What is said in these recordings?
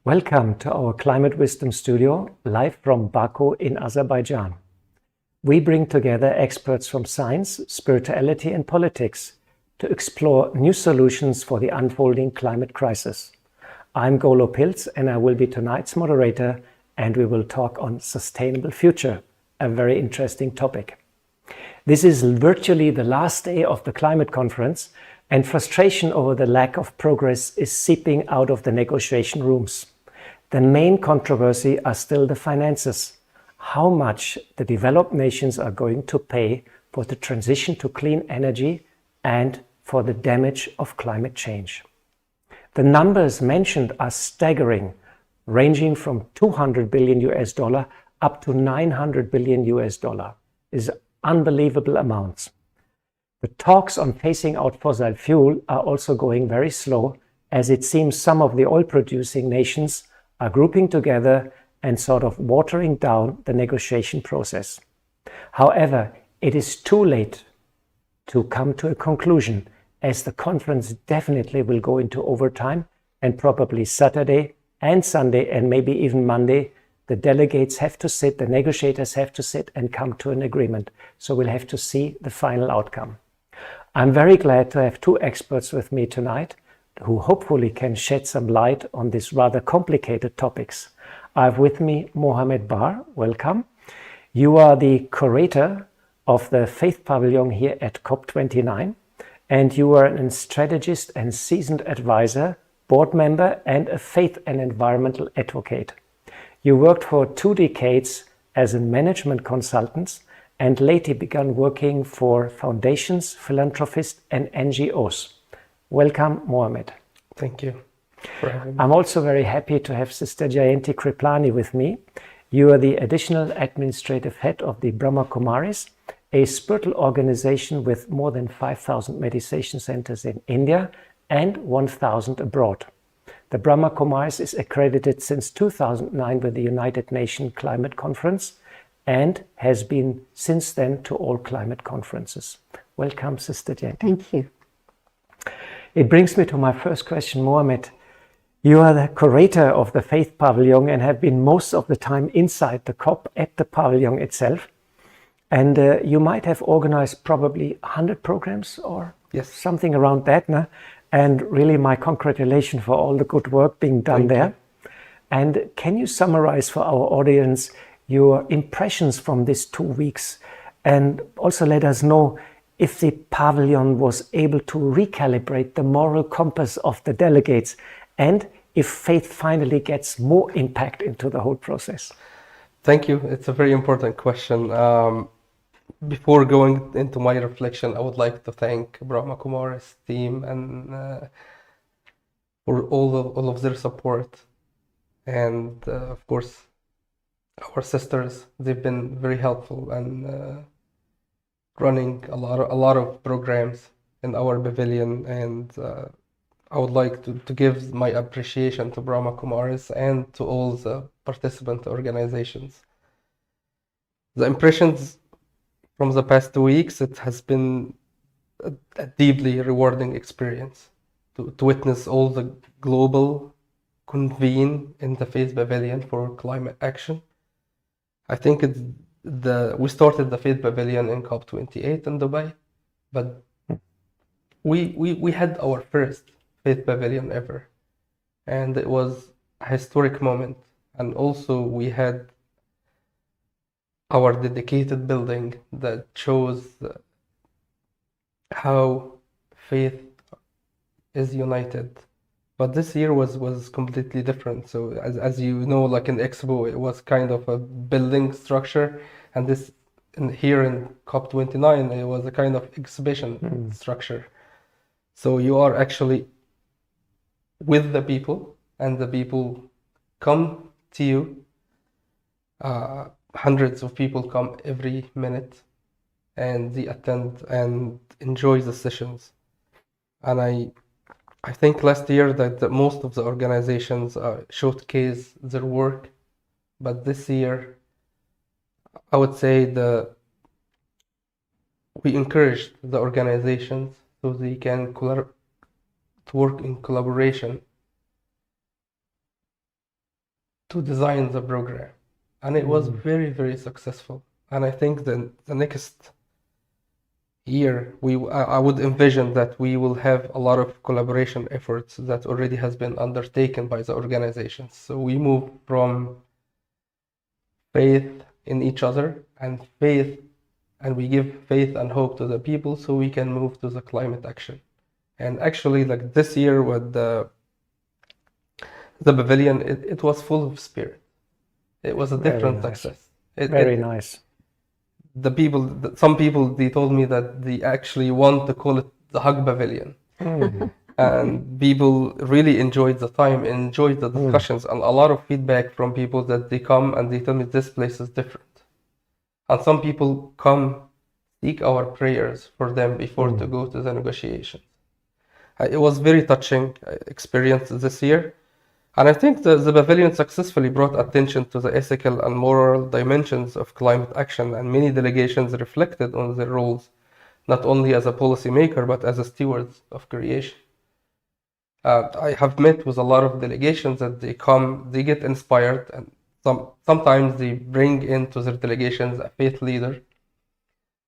Welcome to our Climate Wisdom Studio, live from Baku in Azerbaijan. We bring together experts from science, spirituality and politics to explore new solutions for the unfolding climate crisis. I'm Golo Pilz and I will be tonight's moderator, and we will talk on sustainable future, a very interesting topic. This is virtually the last day of the climate conference, and frustration over the lack of progress is seeping out of the negotiation rooms. The main controversy are still the finances. How much the developed nations are going to pay for the transition to clean energy and for the damage of climate change. The numbers mentioned are staggering, ranging from 200 billion US dollar up to 900 billion US dollar. Is unbelievable amounts. The talks on phasing out fossil fuel are also going very slow, as it seems some of the oil-producing nations are grouping together and sort of watering down the negotiation process. However, it is too late to come to a conclusion, as the conference definitely will go into overtime, and probably Saturday and Sunday and maybe even Monday, the delegates have to sit, the negotiators have to sit and come to an agreement. So we'll have to see the final outcome. I'm very glad to have two experts with me tonight who hopefully can shed some light on these rather complicated topics. I have with me Mohamed Bahr. Welcome. You are the curator of the Faith Pavilion here at COP29, and you are a strategist and seasoned advisor, board member, and a faith and environmental advocate. You worked for 2 decades as a management consultant and later began working for foundations, philanthropists, and NGOs. Welcome, Mohamed. Thank you for having me. I'm also very happy to have Sister Jayanti Kriplani with me. You are the additional administrative head of the Brahma Kumaris, a spiritual organization with more than 5,000 meditation centers in India and 1,000 abroad. The Brahma Kumaris is accredited since 2009 with the United Nations Climate Conference and has been since then to all climate conferences. Welcome, Sister Jayanti. Thank you. It brings me to my first question, Mohamed. You are the curator of the Faith Pavilion and have been most of the time inside the COP at the pavilion itself. And you might have organized probably 100 programs or something around that, no? And really my congratulations for all the good work being done there. And can you summarize for our audience your impressions from these 2 weeks, and also let us know if the pavilion was able to recalibrate the moral compass of the delegates, and if faith finally gets more impact into the whole process? Thank you. It's a very important question. Before going into my reflection, I would like to thank Brahma Kumaris team and for all of their support, and of course our sisters. They've been very helpful and running a lot of programs in our pavilion, and I would like to give my appreciation to Brahma Kumaris and to all the participant organizations. The impressions from the past 2 weeks, it has been a deeply rewarding experience to witness all the global convene in the Faith Pavilion for climate action. I think we started the Faith Pavilion in COP28 in Dubai, but we had our first Faith Pavilion ever, and it was a historic moment. And also we had our dedicated building that shows how faith is united. But this year was completely different. So as you know, like in Expo, it was kind of a building structure, and here in COP29, it was a kind of exhibition structure. So you are actually with the people, and the people come to you. Hundreds of people come every minute, and they attend and enjoy the sessions. And I think last year that most of the organizations showcase their work, but this year I would say we encouraged the organizations so they can to work in collaboration to design the program, and it was very, very successful. And I think the next year I would envision that we will have a lot of collaboration efforts that already has been undertaken by the organizations. So we move from faith in each other and we give faith and hope to the people so we can move to the climate action. And actually, like this year with the pavilion, it was full of spirit. It was a different success. Very nice. The people, some people, they told me that they actually want to call it the Hug Pavilion. And people really enjoyed the time, enjoyed the discussions, and a lot of feedback from people that they come and they tell me this place is different. And some people come seek our prayers for them before to go to the negotiations. It was very touching experience this year. And I think the pavilion successfully brought attention to the ethical and moral dimensions of climate action, and many delegations reflected on their roles, not only as a policymaker, but as a stewards of creation. I have met with a lot of delegations that they come, they get inspired, and sometimes they bring into their delegations a faith leader.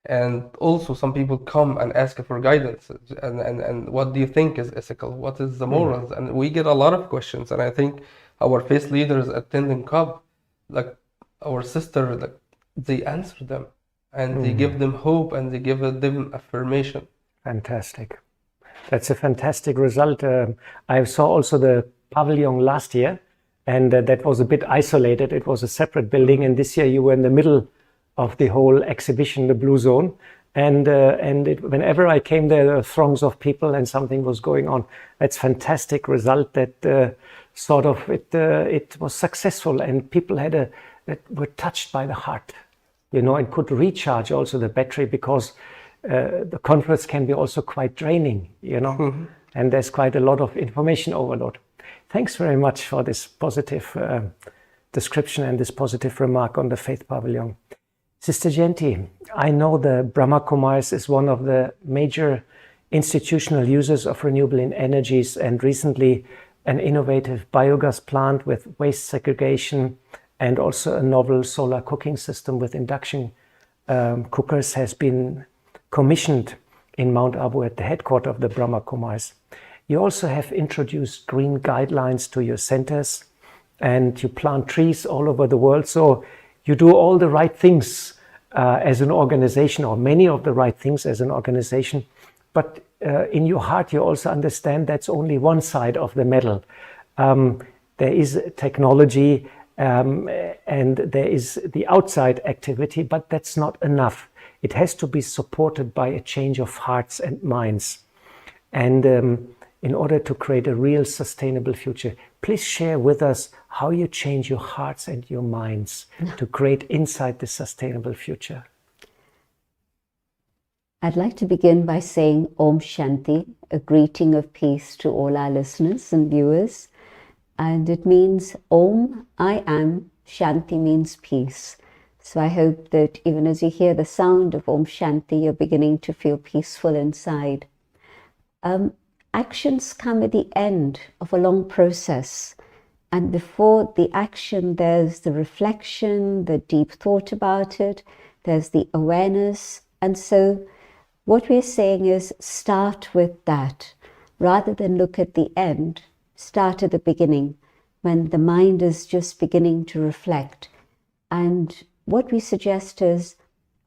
And also some people come and ask for guidance and what do you think is ethical? What is the morals? And we get a lot of questions. And I think our faith leaders attending COP, like our sister, like they answer them and they give them hope and they give them affirmation. Fantastic. That's a fantastic result. I saw also the pavilion last year, and that was a bit isolated. It was a separate building, and this year you were in the middle of the whole exhibition, the Blue Zone, and whenever I came there were throngs of people and something was going on. That's fantastic result. That it was successful, and people that were touched by the heart, and could recharge also the battery, because the conference can be also quite draining, and there's quite a lot of information overload. Thanks very much for this positive description and this positive remark on the Faith Pavilion. Sister Jayanti, I know the Brahma Kumaris is one of the major institutional users of renewable energies, and recently an innovative biogas plant with waste segregation and also a novel solar cooking system with induction cookers has been commissioned in Mount Abu at the headquarters of the Brahma Kumaris. You also have introduced green guidelines to your centers, and you plant trees all over the world. So you do all the right things as an organization, or many of the right things as an organization. But in your heart, you also understand that's only one side of the medal. There is technology and there is the outside activity, but that's not enough. It has to be supported by a change of hearts and minds. And in order to create a real sustainable future, please share with us how you change your hearts and your minds to create inside the sustainable future. I'd like to begin by saying Om Shanti, a greeting of peace to all our listeners and viewers. And it means Om, I am, Shanti means peace. So I hope that even as you hear the sound of Om Shanti, you're beginning to feel peaceful inside. Actions come at the end of a long process. And before the action, there's the reflection, the deep thought about it, there's the awareness. And so what we're saying is start with that. Rather than look at the end, start at the beginning, when the mind is just beginning to reflect. And what we suggest is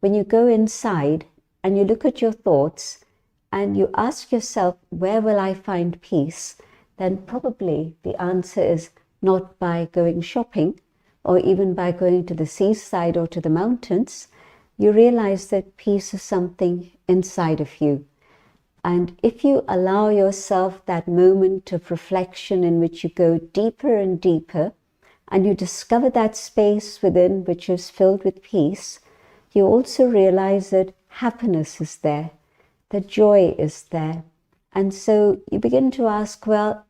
when you go inside and you look at your thoughts and you ask yourself, where will I find peace? Then probably the answer is not by going shopping or even by going to the seaside or to the mountains. You realize that peace is something inside of you. And if you allow yourself that moment of reflection in which you go deeper and deeper, and you discover that space within which is filled with peace, you also realize that happiness is there, that joy is there. And so you begin to ask, well,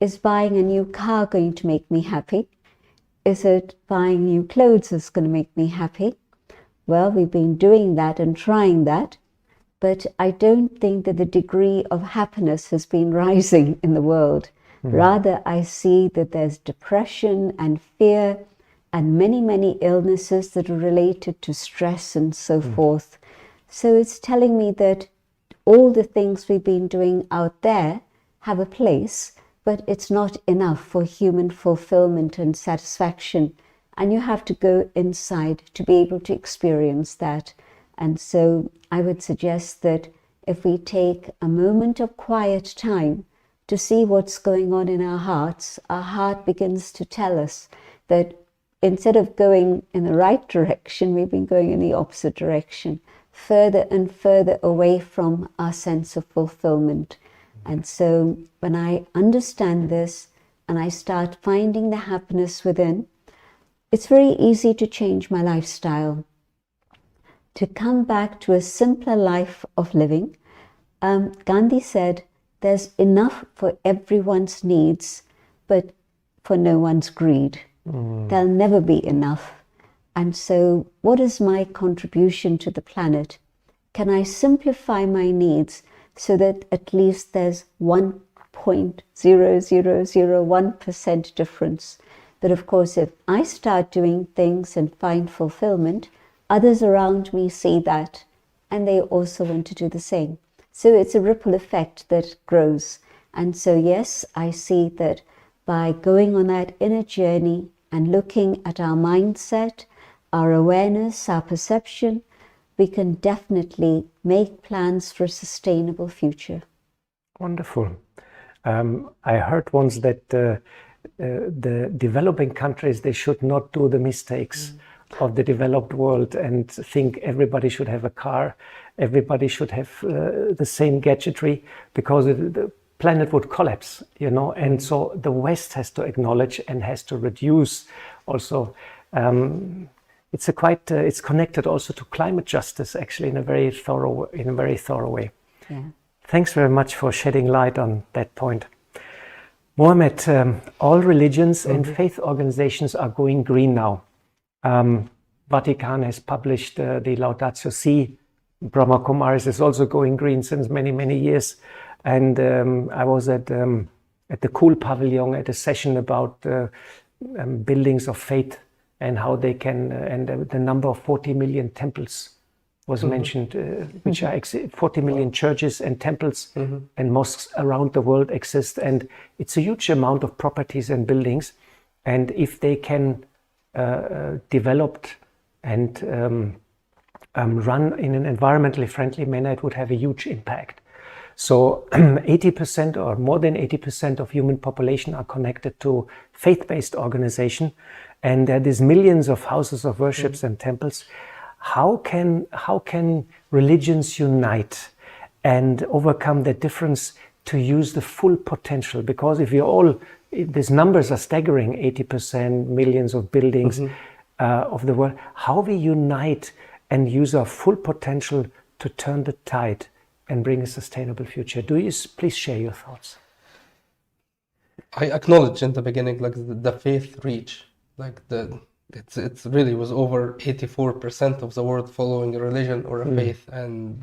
is buying a new car going to make me happy? Is it buying new clothes that's going to make me happy? Well, we've been doing that and trying that, but I don't think that the degree of happiness has been rising in the world. Rather, I see that there's depression and fear and many, many illnesses that are related to stress and so forth. So it's telling me that all the things we've been doing out there have a place, but it's not enough for human fulfillment and satisfaction. And you have to go inside to be able to experience that. And so I would suggest that if we take a moment of quiet time to see what's going on in our hearts, our heart begins to tell us that instead of going in the right direction, we've been going in the opposite direction, further and further away from our sense of fulfillment. And so when I understand this and I start finding the happiness within, it's very easy to change my lifestyle, to come back to a simpler life of living. Gandhi said, there's enough for everyone's needs, but for no one's greed. There'll never be enough. And so what is my contribution to the planet? Can I simplify my needs so that at least there's 1.0001% difference? But of course, if I start doing things and find fulfillment, others around me see that and they also want to do the same. So it's a ripple effect that grows. And so yes, I see that by going on that inner journey and looking at our mindset, our awareness, our perception, we can definitely make plans for a sustainable future. Wonderful. I heard once that the developing countries, they should not do the mistakes of the developed world and think everybody should have a car, everybody should have the same gadgetry, because the planet would collapse, you know. And so the West has to acknowledge and has to reduce also. It's connected also to climate justice, actually, in a very thorough way. Yeah. Thanks very much for shedding light on that point. Mohamed, all religions and faith organizations are going green now. Vatican has published the Laudatio Si. Brahma Kumaris is also going green since many, many years. And I was at the Cool Pavilion at a session about buildings of faith and how they can, and the number of 40 million temples was mentioned, which are 40 million churches and temples and mosques around the world exist. And it's a huge amount of properties and buildings. And if they can develop and run in an environmentally friendly manner, it would have a huge impact. So 80% or more than 80% of human population are connected to faith-based organization, and there's millions of houses of worships and temples. How can religions unite and overcome the difference to use the full potential? Because if these numbers are staggering, 80%, millions of buildings of the world, how we unite and use our full potential to turn the tide and bring a sustainable future. Do you please share your thoughts? I acknowledge in the beginning, like the faith reach, like it's really was over 84% of the world following a religion or a faith, and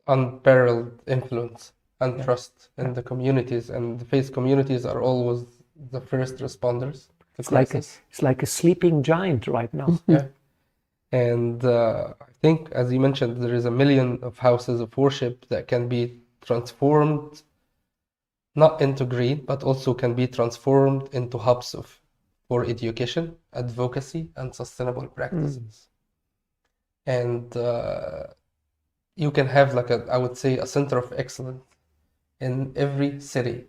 unparalleled influence and trust in the communities, and the faith communities are always the first responders to crisis. It's like a sleeping giant right now. Yeah. And I think, as you mentioned, there is 1 million of houses of worship that can be transformed, not into green, but also can be transformed into hubs for education, advocacy, and sustainable practices. And you can have I would say, a center of excellence in every city.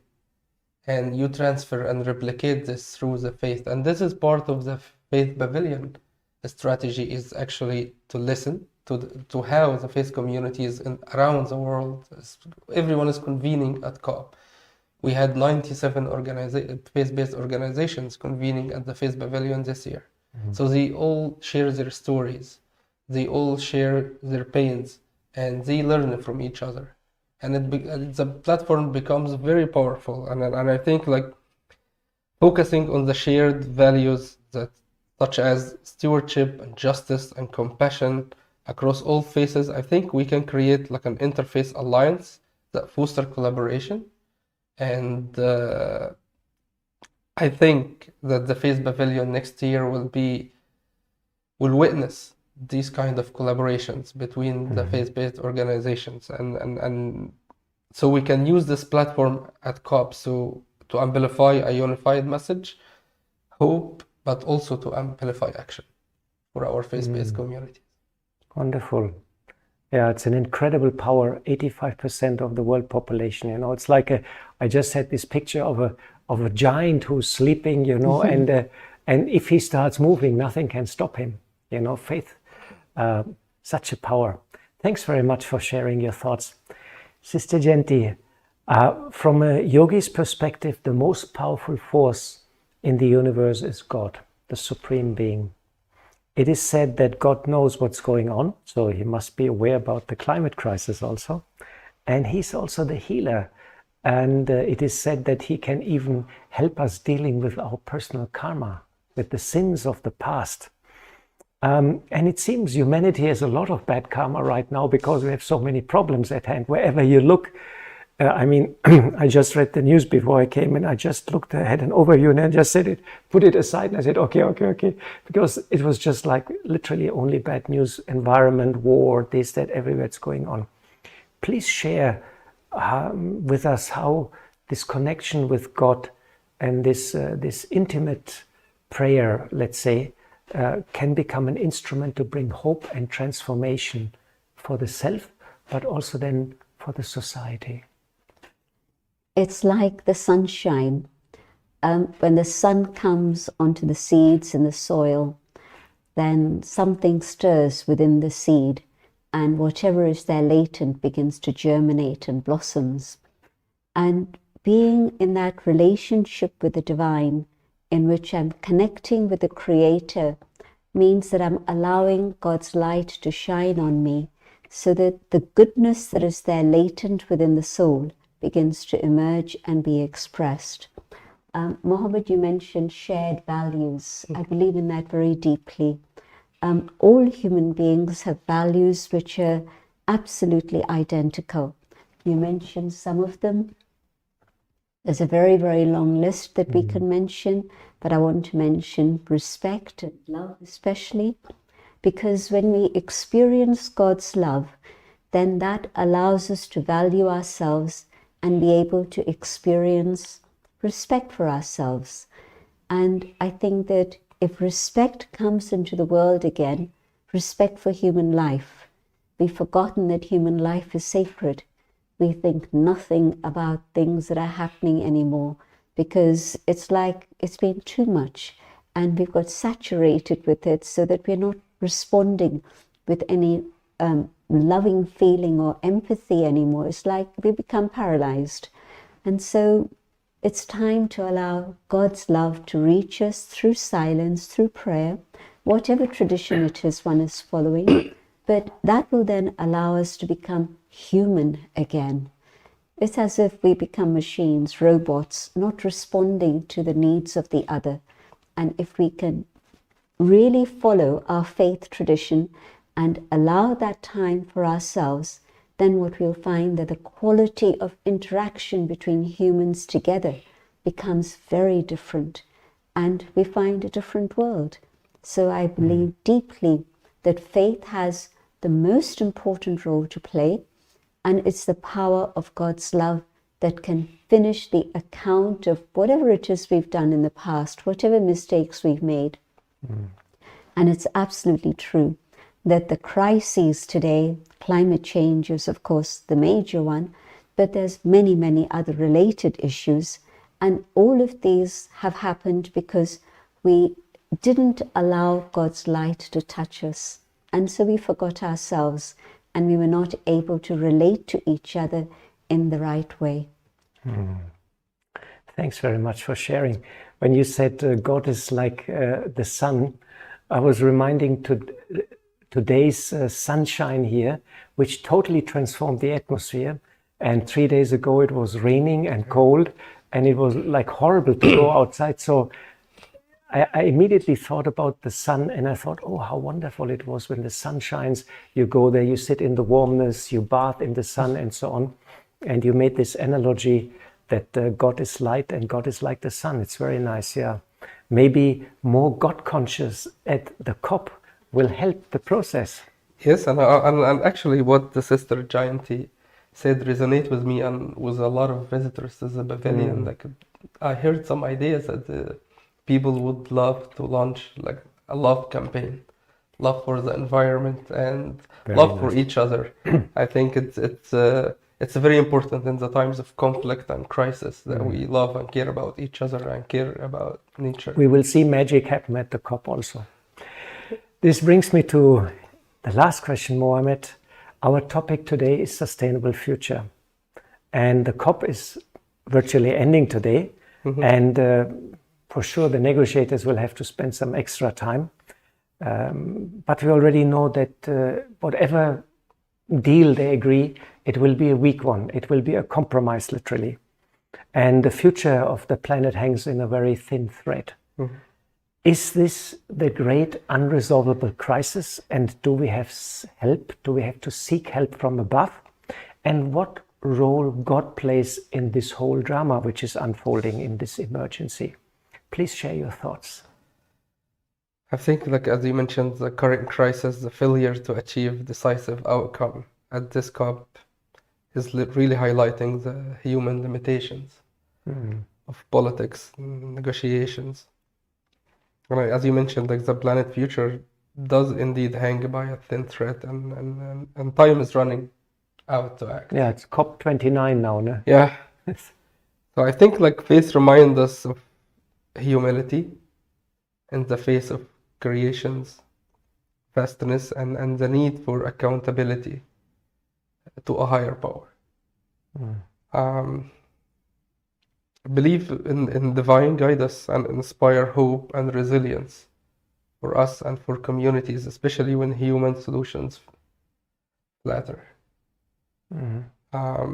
And you transfer and replicate this through the faith. And this is part of the Faith Pavilion. The strategy is actually to listen to how the faith communities around the world, everyone is convening at COP. We had 97 faith-based organizations convening at the Faith Pavilion this year. So they all share their stories, they all share their pains, and they learn from each other. And the platform becomes very powerful. And I think focusing on the shared values such as stewardship and justice and compassion across all faiths, I think we can create an interfaith alliance that foster collaboration And I think that the Faith Pavilion next year will witness these kind of collaborations between the faith-based organizations, and so we can use this platform at COP to amplify a unified message, hope, but also to amplify action for our faith-based community. Wonderful. Yeah, it's an incredible power. 85% of the world population. You know, it's like I just had this picture of a giant who's sleeping. You know, and if he starts moving, nothing can stop him. You know, faith, such a power. Thanks very much for sharing your thoughts, Sister Jayanti. From a yogi's perspective, the most powerful force in the universe is God, the Supreme Being. It is said that God knows what's going on, so he must be aware about the climate crisis also. And he's also the healer. And it is said that he can even help us dealing with our personal karma, with the sins of the past. And it seems humanity has a lot of bad karma right now because we have so many problems at hand. Wherever you look, I mean, I just read the news before I came and I just looked, I had an overview and I just said it, put it aside and I said, okay. Because it was just like literally only bad news, environment, war, this, that, everywhere it's going on. Please share with us how this connection with God and this intimate prayer, let's say, can become an instrument to bring hope and transformation for the self, but also then for the society. It's like the sunshine. When the sun comes onto the seeds in the soil, then something stirs within the seed, and whatever is there latent begins to germinate and blossoms. And being in that relationship with the divine, in which I'm connecting with the Creator, means that I'm allowing God's light to shine on me, so that the goodness that is there latent within the soul begins to emerge and be expressed. Mohammed, you mentioned shared values. I believe in that very deeply. All human beings have values which are absolutely identical. You mentioned some of them. There's a very, very long list that we can mention, but I want to mention respect and love especially, because when we experience God's love, then that allows us to value ourselves and be able to experience respect for ourselves. And I think that if respect comes into the world again, respect for human life, we've forgotten that human life is sacred. We think nothing about things that are happening anymore because it's like it's been too much and we've got saturated with it so that we're not responding with any loving feeling or empathy anymore. It's like we become paralyzed. And so it's time to allow God's love to reach us through silence, through prayer, whatever tradition it is one is following. But that will then allow us to become human again. It's as if we become machines, robots, not responding to the needs of the other. And if we can really follow our faith tradition and allow that time for ourselves, then what we'll find that the quality of interaction between humans together becomes very different, and we find a different world. So I believe deeply that faith has the most important role to play, and it's the power of God's love that can finish the account of whatever it is we've done in the past, whatever mistakes we've made. And it's absolutely true that the crises today, climate change is of course the major one, but there's many, many other related issues. And all of these have happened because we didn't allow God's light to touch us. And so we forgot ourselves and we were not able to relate to each other in the right way. Thanks very much for sharing. When you said God is like the sun, I was reminding today's sunshine here, which totally transformed the atmosphere. And 3 days ago it was raining and cold and it was like horrible to go outside. So I immediately thought about the sun and I thought, oh, how wonderful it was when the sun shines. You go there, you sit in the warmness, you bath in the sun and so on. And you made this analogy that God is light and God is like the sun. It's very nice, yeah. Maybe more God conscious at the COP will help the process. Yes, and actually what the sister Jayanti said resonate with me, and with a lot of visitors to the pavilion. Like, I heard some ideas that people would love to launch, like a love campaign, love for the environment and Very love for nice. each other. I think it's very important in the times of conflict and crisis that we love and care about each other and care about nature. We will see magic happen at the COP also. This brings me to the last question, Mohamed. Our topic today is sustainable future. And the COP is virtually ending today. And for sure, the negotiators will have to spend some extra time. But we already know that whatever deal they agree, it will be a weak one. It will be a compromise, literally. And the future of the planet hangs in a very thin thread. Is this the great unresolvable crisis? And do we have help? Do we have to seek help from above? And what role God plays in this whole drama which is unfolding in this emergency? Please share your thoughts. I think, like as you mentioned, the current crisis, the failure to achieve decisive outcome at this COP is really highlighting the human limitations of politics, negotiations. And as you mentioned, like the planet future does indeed hang by a thin thread, and time is running out to act. Yeah, it's COP29 now, no? Yeah. So I think like faith reminds us of humility in the face of creation's vastness, and the need for accountability to a higher power. Believe in divine guidance and inspire hope and resilience for us and for communities, especially when human solutions flatter. I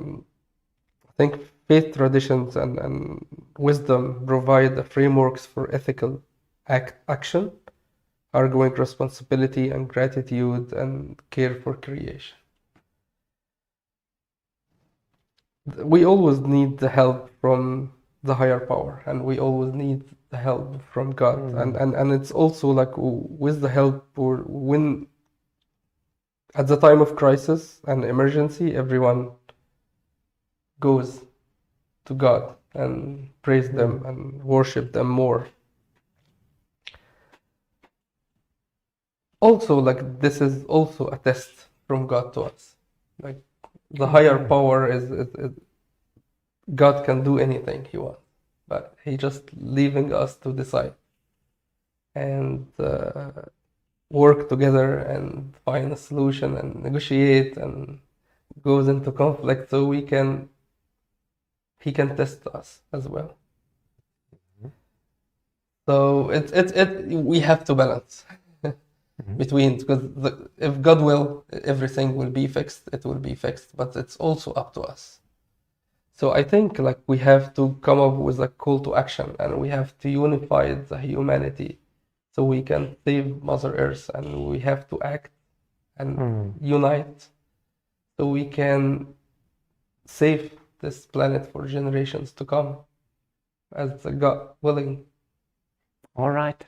think faith traditions and wisdom provide the frameworks for ethical action, ongoing responsibility and gratitude and care for creation. We always need the help from the higher power, and we always need the help from God. And it's also like with the help, or when at the time of crisis and emergency, everyone goes to God and praise them and worship them more. Also, like this is also a test from God to us. Like the higher power is God can do anything He wants, but He just leaving us to decide and work together and find a solution and negotiate and goes into conflict so He can test us as well. So we have to balance between, because if God will, everything will be fixed. It will be fixed, but it's also up to us. So I think like we have to come up with a call to action, and we have to unify the humanity so we can save Mother Earth, and we have to act and unite so we can save this planet for generations to come, as God willing. All right.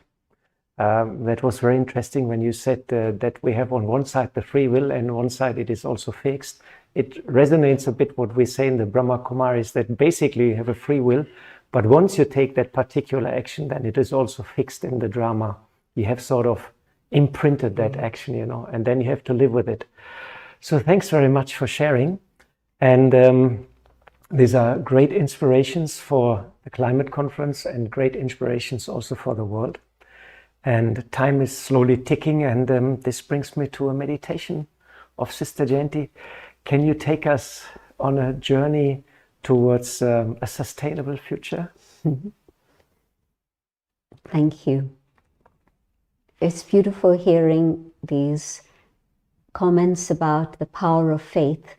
That was very interesting when you said that we have on one side the free will and on one side it is also fixed. It resonates a bit what we say in the Brahma Kumaris, that basically you have a free will, but once you take that particular action, then it is also fixed in the drama. You have sort of imprinted that action, and then you have to live with it. So thanks very much for sharing. And these are great inspirations for the climate conference and great inspirations also for the world. And time is slowly ticking, and this brings me to a meditation of Sister Jayanti. Can you take us on a journey towards a sustainable future? Thank you. It's beautiful hearing these comments about the power of faith.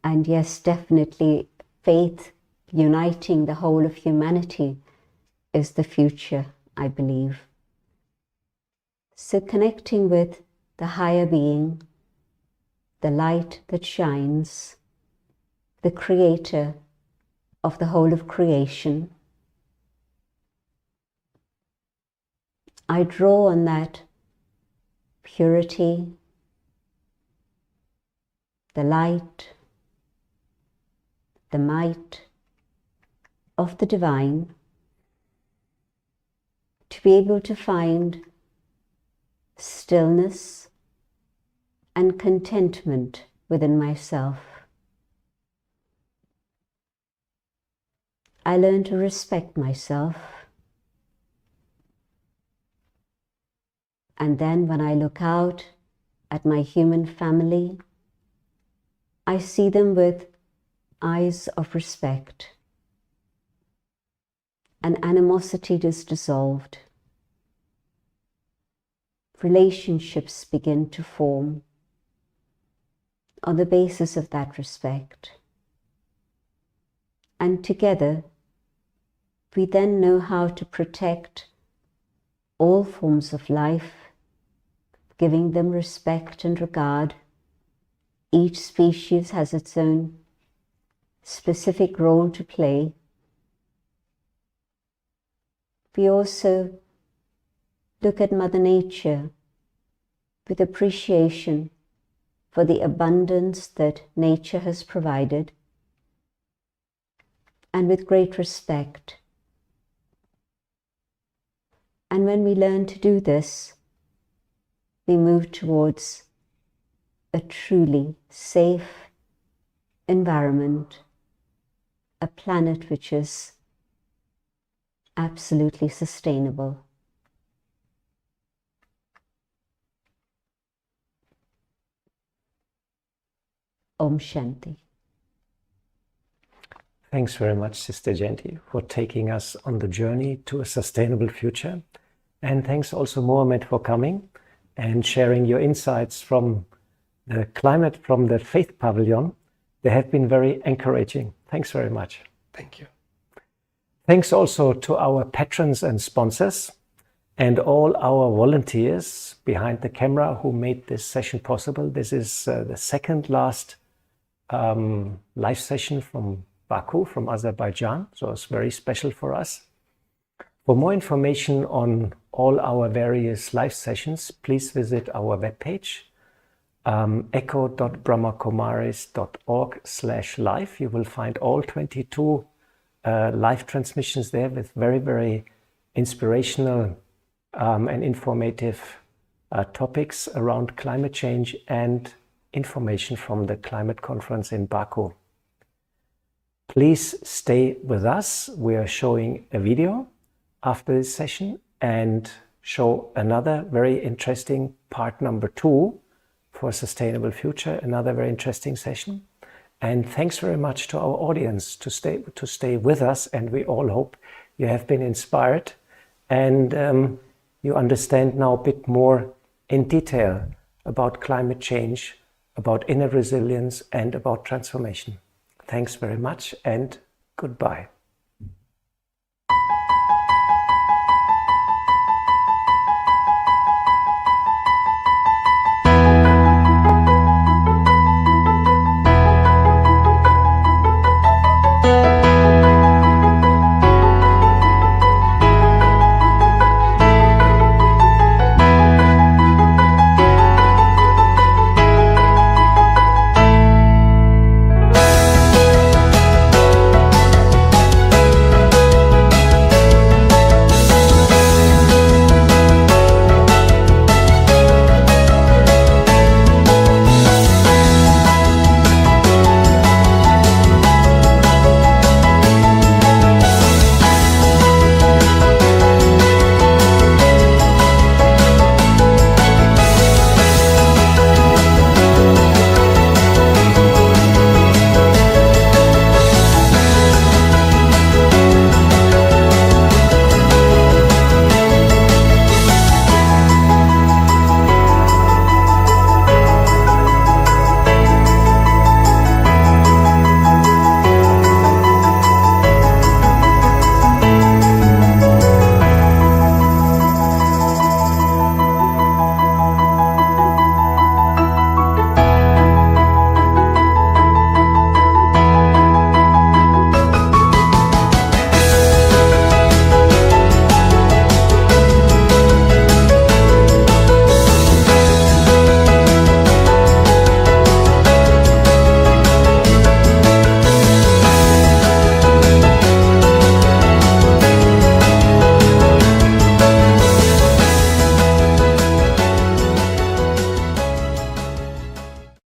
And yes, definitely faith uniting the whole of humanity is the future, I believe. So connecting with the higher being, the light that shines, the creator of the whole of creation, I draw on that purity, the light, the might of the divine, to be able to find stillness and contentment within myself. I learn to respect myself, and then when I look out at my human family, I see them with eyes of respect, and animosity is dissolved. Relationships begin to form on the basis of that respect. And together, we then know how to protect all forms of life, giving them respect and regard. Each species has its own specific role to play. We also look at Mother Nature with appreciation for the abundance that nature has provided, and with great respect. And when we learn to do this, we move towards a truly safe environment, a planet which is absolutely sustainable. Om Shanti. Thanks very much, Sister Jayanti, for taking us on the journey to a sustainable future. And thanks also, Mohamed, for coming and sharing your insights from the climate, from the Faith Pavilion. They have been very encouraging. Thanks very much. Thank you. Thanks also to our patrons and sponsors and all our volunteers behind the camera who made this session possible. This is the second last live session from Baku, from Azerbaijan, so it's very special for us. For more information on all our various live sessions, please visit our webpage, echo.brahmakumaris.org/live. You will find all 22 live transmissions there with very, very inspirational and informative topics around climate change and information from the climate conference in Baku. Please stay with us. We are showing a video after this session and show another very interesting part number 2 for a sustainable future, another very interesting session. And thanks very much to our audience to stay with us, and we all hope you have been inspired and you understand now a bit more in detail about climate change, about inner resilience, and about transformation. Thanks very much and goodbye.